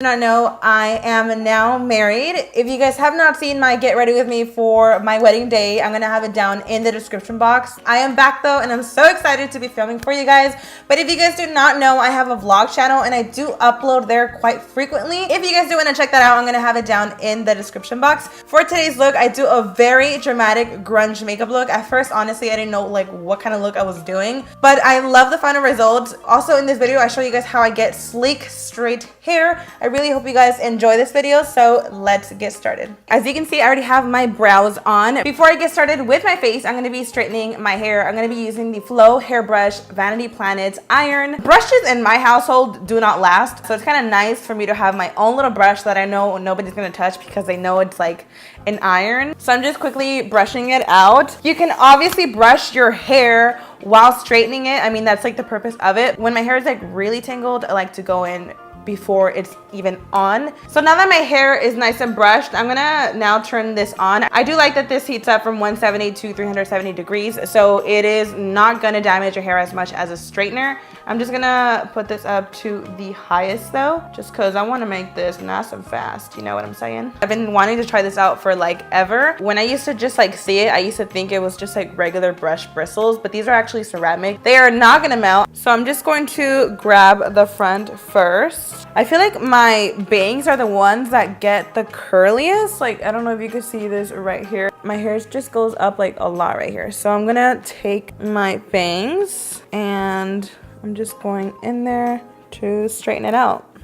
Not know, I am now married. If you guys have not seen my get ready with me for my wedding day, I'm gonna have it down in the description box. I am back though, and I'm so excited to be filming for you guys. But if you guys do not know, I have a vlog channel and I do upload there quite frequently. If you guys do want to check that out, I'm gonna have it down in the description box. For today's look, I do a very dramatic grunge makeup look. At first, honestly, I didn't know like what kind of look I was doing, but I love the final result. Also in this video, I show you guys how I get sleek, straight hair. I really hope you guys enjoy this video, so let's get started. As you can see, I already have my brows on. Before I get started with my face, I'm going to be straightening my hair. I'm going to be using the Flow hairbrush Vanity Planet iron. Brushes in my household do not last, so it's kind of nice for me to have my own little brush that I know nobody's going to touch because they know it's like an iron. So I'm just quickly brushing it out. You can obviously brush your hair while straightening it. I mean, that's like the purpose of it. When my hair is like really tangled, I like to go in before it's even on. So now that my hair is nice and brushed, I'm gonna now turn this on. I do like that this heats up from 170 to 370 degrees, so it is not gonna damage your hair as much as a straightener. I'm just gonna put this up to the highest though, just cause I wanna make this nice and fast, you know what I'm saying? I've been wanting to try this out for like ever. When I used to just like see it, I used to think it was just like regular brush bristles, but these are actually ceramic. They are not gonna melt. So I'm just going to grab the front first. I feel like my bangs are the ones that get the curliest. Like, I don't know if you can see this right here. My hair just goes up like a lot right here. So I'm gonna take my bangs and I'm just going in there to straighten it out.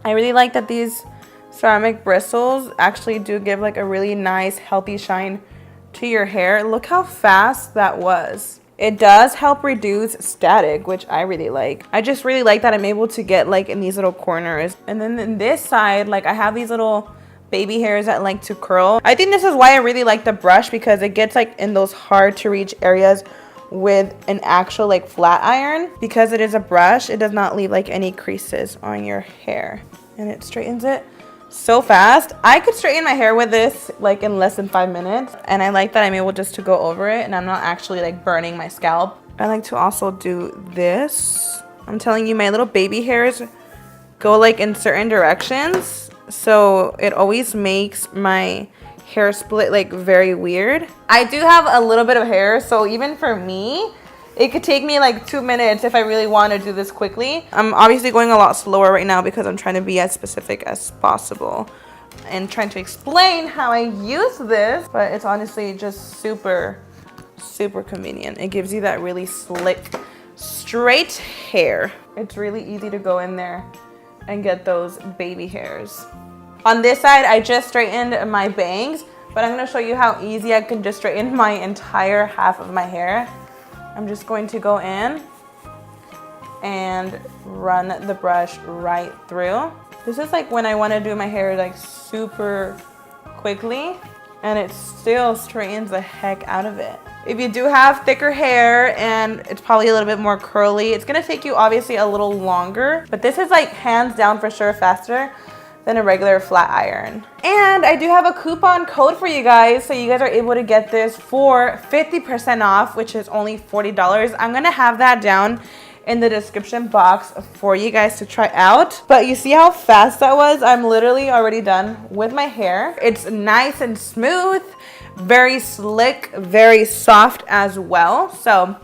I really like that these ceramic bristles actually do give like a really nice healthy shine to your hair. Look how fast that was. It does help reduce static, which I really like. I just really like that I'm able to get like in these little corners. And then in this side, like I have these little baby hairs that like to curl. I think this is why I really like the brush, because it gets like in those hard to reach areas with an actual like flat iron. Because it is a brush, it does not leave like any creases on your hair, and it straightens it so fast. I could straighten my hair with this like in less than 5 minutes, and I like that I'm able just to go over it and I'm not actually like burning my scalp. I like to also do this. I'm telling you, my little baby hairs go like in certain directions, so it always makes my hair split like very weird. I do have a little bit of hair, so even for me, it could take me like 2 minutes if I really want to do this quickly. I'm obviously going a lot slower right now because I'm trying to be as specific as possible and trying to explain how I use this, but it's honestly just super, super convenient. It gives you that really slick, straight hair. It's really easy to go in there and get those baby hairs. On this side, I just straightened my bangs, but I'm going to show you how easy I can just straighten my entire half of my hair. I'm just going to go in and run the brush right through. This is like when I want to do my hair like super quickly, and it still straightens the heck out of it. If you do have thicker hair and it's probably a little bit more curly, it's going to take you obviously a little longer, but this is like hands down for sure faster than a regular flat iron. And I do have a coupon code for you guys, so you guys are able to get this for 50% off, which is only $40. I'm gonna have that down in the description box for you guys to try out. But you see how fast that was? I'm literally already done with my hair. It's nice and smooth, very slick, very soft as well. So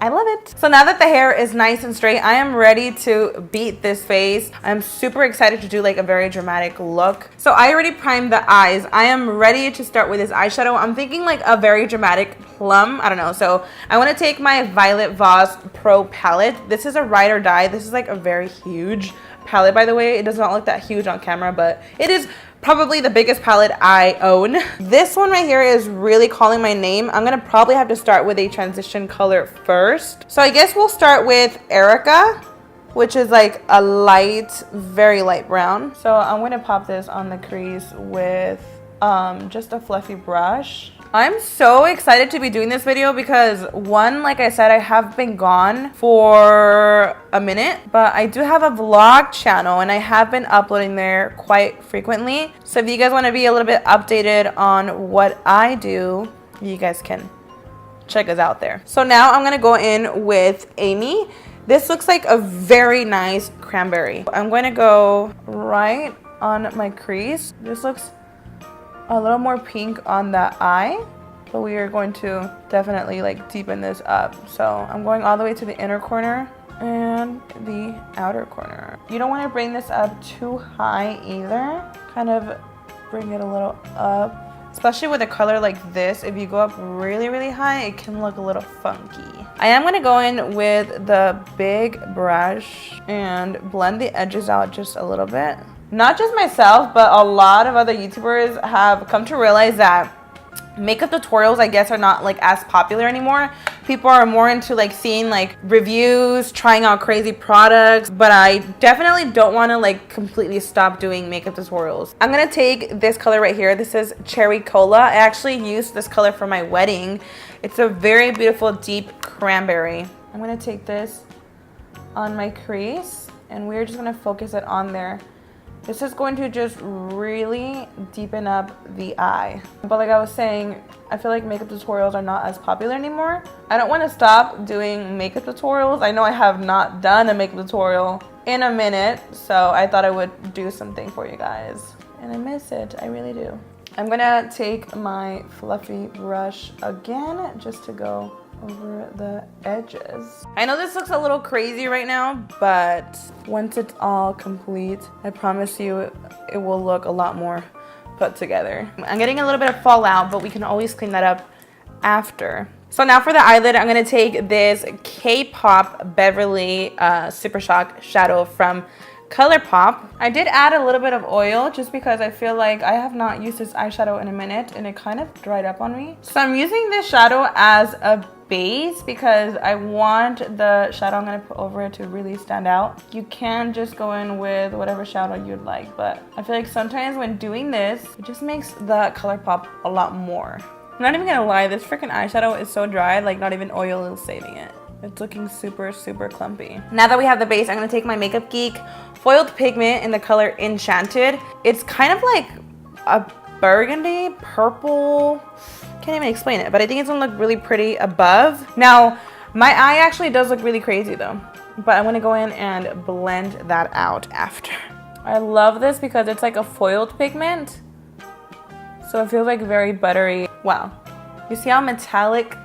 I love it. So now that the hair is nice and straight, I am ready to beat this face. I'm super excited to do like a very dramatic look. So I already primed the eyes. I am ready to start with this eyeshadow. I'm thinking like a very dramatic plum. I don't know. So I want to take my Violet Voss Pro palette. This is a ride or die. This is like a very huge palette, by the way. It does not look that huge on camera, but it is probably the biggest palette I own. This one right here is really calling my name. I'm gonna probably have to start with a transition color first. So I guess we'll start with Erica, which is like a light, very light brown. So I'm gonna pop this on the crease with just a fluffy brush. I'm so excited to be doing this video because one, like I said, I have been gone for a minute, but I do have a vlog channel and I have been uploading there quite frequently. So if you guys want to be a little bit updated on what I do, you guys can check us out there. So now I'm going to go in with Amy. This looks like a very nice cranberry. I'm going to go right on my crease. This looks a little more pink on the eye, but we are going to definitely like deepen this up. So I'm going all the way to the inner corner and the outer corner. You don't want to bring this up too high either. Kind of bring it a little up. Especially with a color like this, if you go up really, really high, it can look a little funky. I am gonna go in with the big brush and blend the edges out just a little bit. Not just myself, but a lot of other YouTubers have come to realize that makeup tutorials, I guess, are not like as popular anymore. People are more into like seeing like reviews, trying out crazy products, but I definitely don't want to like completely stop doing makeup tutorials. I'm gonna take this color right here. This is Cherry Cola. I actually used this color for my wedding. It's a very beautiful deep cranberry. I'm gonna take this on my crease and we're just gonna focus it on there. This is going to just really deepen up the eye. But like I was saying, I feel like makeup tutorials are not as popular anymore. I don't want to stop doing makeup tutorials. I know I have not done a makeup tutorial in a minute, so I thought I would do something for you guys. And I miss it, I really do. I'm gonna take my fluffy brush again just to go over the edges. I know this looks a little crazy right now, but once it's all complete, I promise you it will look a lot more put together. I'm getting a little bit of fallout, but we can always clean that up after. So now for the eyelid, I'm gonna take this K-Pop Beverly Super Shock shadow from ColourPop. I did add a little bit of oil just because I feel like I have not used this eyeshadow in a minute and it kind of dried up on me. So I'm using this shadow as a base because I want the shadow I'm going to put over it to really stand out. You can just go in with whatever shadow you'd like, but I feel like sometimes when doing this, it just makes the color pop a lot more. I'm not even going to lie, this freaking eyeshadow is so dry, like not even oil is saving it. It's looking super, super clumpy. Now that we have the base, I'm going to take my Makeup Geek foiled pigment in the color Enchanted. It's kind of like a burgundy, purple, can't even explain it, but I think it's gonna look really pretty above. Now, my eye actually does look really crazy though, but I'm gonna go in and blend that out after. I love this because it's like a foiled pigment, so it feels like very buttery. Wow, you see how metallic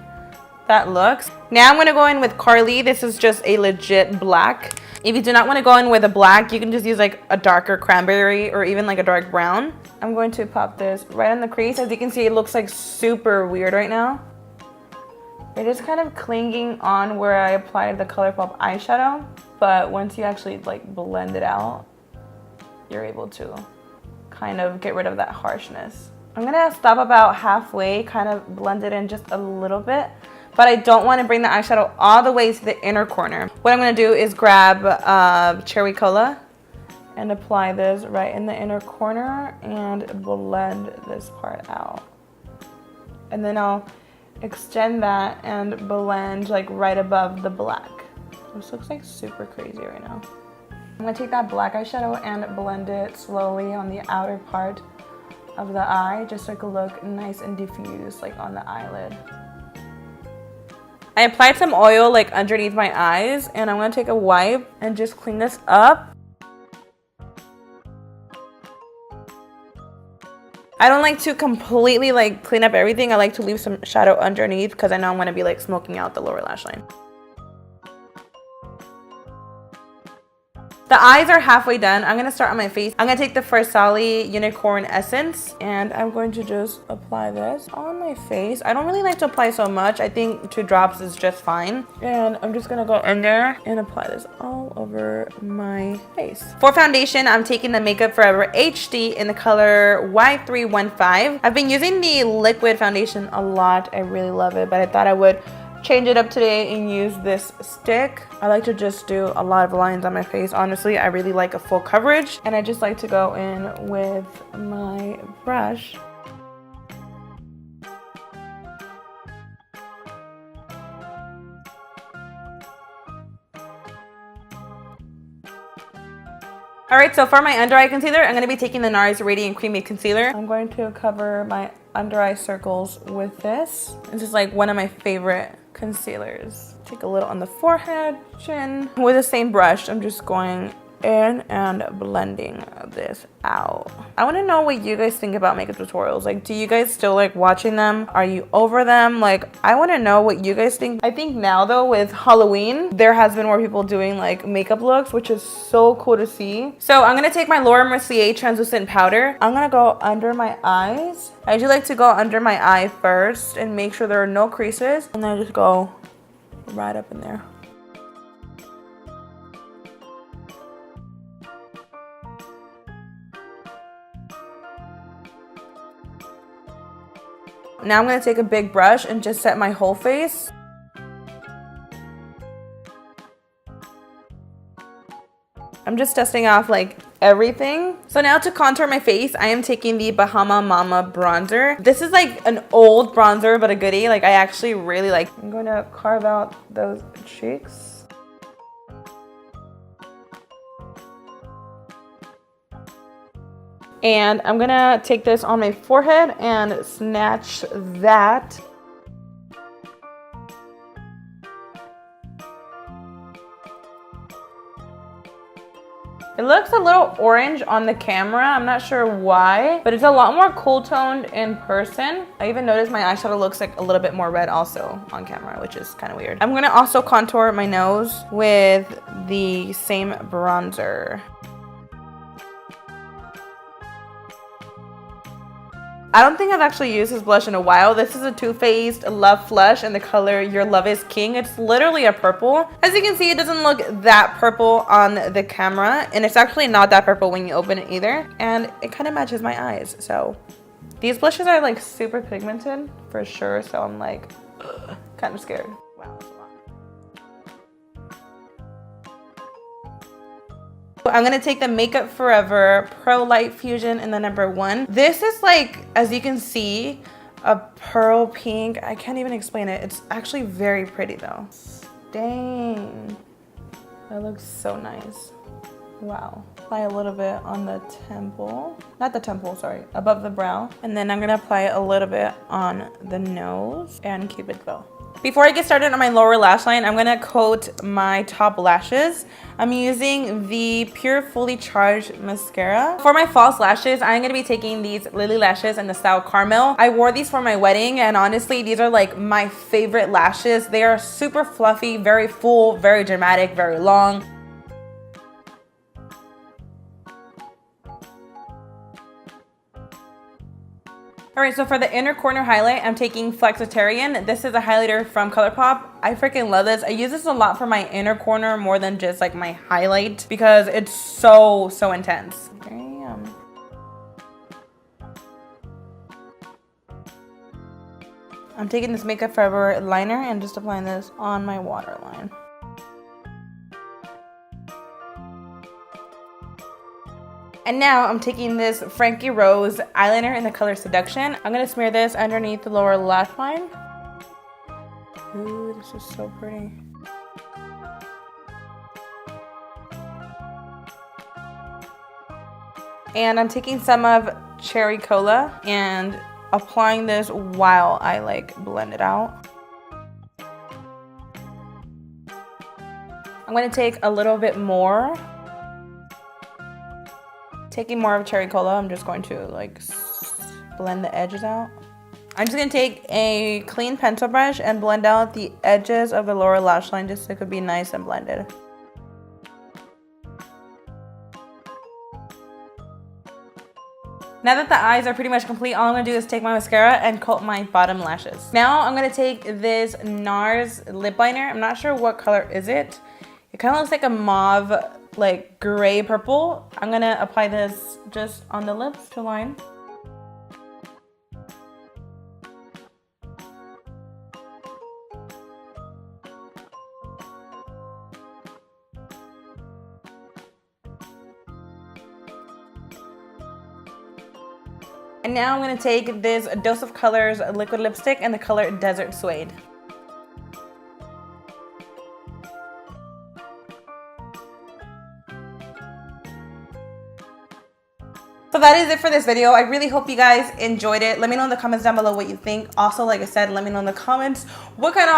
that looks? Now I'm gonna go in with Carly. This is just a legit black. If you do not want to go in with a black, you can just use like a darker cranberry or even like a dark brown. I'm going to pop this right on the crease. As you can see, it looks like super weird right now. It is kind of clinging on where I applied the ColourPop eyeshadow, but once you actually like blend it out, you're able to kind of get rid of that harshness. I'm gonna stop about halfway, kind of blend it in just a little bit, but I don't want to bring the eyeshadow all the way to the inner corner. What I'm going to do is grab Cherry Cola and apply this right in the inner corner and blend this part out. And then I'll extend that and blend like right above the black. This looks like super crazy right now. I'm going to take that black eyeshadow and blend it slowly on the outer part of the eye, just so it can look nice and diffused like on the eyelid. I applied some oil like underneath my eyes, and I'm gonna take a wipe and just clean this up. I don't like to completely like clean up everything. I like to leave some shadow underneath because I know I'm gonna be like smoking out the lower lash line. The eyes are halfway done. I'm gonna start on my face. I'm gonna take the Farsali Unicorn Essence and I'm going to just apply this on my face. I don't really like to apply so much. I think 2 drops is just fine. And I'm just gonna go in there and apply this all over my face. For foundation, I'm taking the Makeup Forever HD in the color Y315. I've been using the liquid foundation a lot. I really love it, but I thought I would change it up today and use this stick. I like to just do a lot of lines on my face. Honestly, I really like a full coverage, and I just like to go in with my brush. Alright, so for my under eye concealer, I'm going to be taking the NARS Radiant Creamy Concealer. I'm going to cover my under eye circles with this. This is like one of my favorite concealers. Take a little on the forehead, chin. With the same brush, I'm just going in and blending this out. I want to know what you guys think about makeup tutorials. Like, do you guys still like watching them? Are you over them? Like, I want to know what you guys think. I think now though, with Halloween, there has been more people doing like makeup looks, which is so cool to see. So I'm gonna take my Laura Mercier translucent powder. I'm gonna go under my eyes. I usually like to go under my eye first and make sure there are no creases, and then I just go right up in there. Now I'm going to take a big brush and just set my whole face. I'm just dusting off like everything. So now to contour my face, I am taking the Bahama Mama bronzer. This is like an old bronzer, but a goodie. Like, I actually really like. I'm going to carve out those cheeks. And I'm gonna take this on my forehead and snatch that. It looks a little orange on the camera. I'm not sure why, but it's a lot more cool toned in person. I even noticed my eyeshadow looks like a little bit more red also on camera, which is kind of weird. I'm gonna also contour my nose with the same bronzer. I don't think I've actually used this blush in a while. This is a Too Faced Love Flush in the color Your Love Is King. It's literally a purple. As you can see, it doesn't look that purple on the camera, and it's actually not that purple when you open it either. And it kind of matches my eyes. So these blushes are like super pigmented for sure. So I'm like kind of scared. Wow, that's a lot. I'm gonna take the Makeup Forever Pro Light Fusion in the #1. This is like, as you can see, a pearl pink. I can't even explain it. It's actually very pretty though. Dang, that looks so nice. Wow. Apply a little bit on the temple. Not the temple, sorry, above the brow. And then I'm gonna apply it a little bit on the nose and Cupid's bow. Before I get started on my lower lash line, I'm gonna coat my top lashes. I'm using the Pure Fully Charged Mascara. For my false lashes, I'm gonna be taking these Lily Lashes in the style Caramel. I wore these for my wedding, and honestly, these are like my favorite lashes. They are super fluffy, very full, very dramatic, very long. Alright, so for the inner corner highlight, I'm taking Flexitarian. This is a highlighter from ColourPop. I freaking love this. I use this a lot for my inner corner more than just like my highlight because it's so intense. Damn. I'm taking this Makeup Forever liner and just applying this on my waterline. And now I'm taking this Frankie Rose eyeliner in the color Seduction. I'm gonna smear this underneath the lower lash line. Ooh, this is so pretty. And I'm taking some of Cherry Cola and applying this while I like blend it out. I'm gonna take a little bit more. Taking more of Cherry Cola, I'm just going to like blend the edges out. I'm just gonna take a clean pencil brush and blend out the edges of the lower lash line just so it could be nice and blended. Now that the eyes are pretty much complete, all I'm gonna do is take my mascara and coat my bottom lashes. Now I'm gonna take this NARS lip liner. I'm not sure what color is it. It kind of looks like a mauve, like gray purple. I'm gonna apply this just on the lips to line. And now I'm gonna take this Dose of Colors liquid lipstick in the color Desert Suede. So that is it for this video. I really hope you guys enjoyed it. Let me know in the comments down below what you think. Also, like I said, let me know in the comments what kind of